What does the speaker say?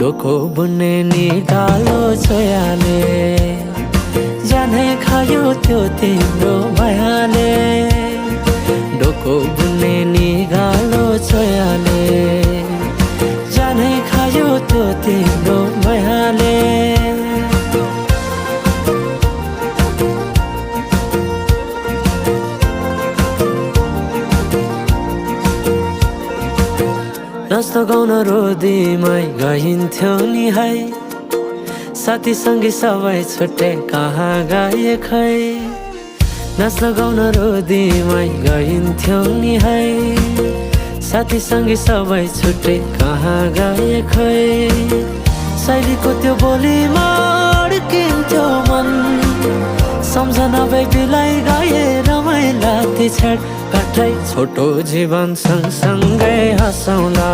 डोको बुन्ने निकालो छोयाले जानै खायो त्यो तिम्रो मायाले डोको बुन्ने निकालो छोयाले जानै खायो त्यो तिम्रो मायाले नाच्न गाउन रोदीमै गइन्थ्यौ नि है साथीसँगै सबै छुट्टै कहाँ गए खै नाच्न गाउन रोदीमै गइन्थ्यौ नि है साथीसँगै सबै छुट्टै कहाँ गए खै शैलीको त्यो बोलीमा अड्किन्थ्यो मन सम्झना बेबीलाई गाए रमाइला ती छेड काठै छोटो जीवन सँगसँगै हँसौँला।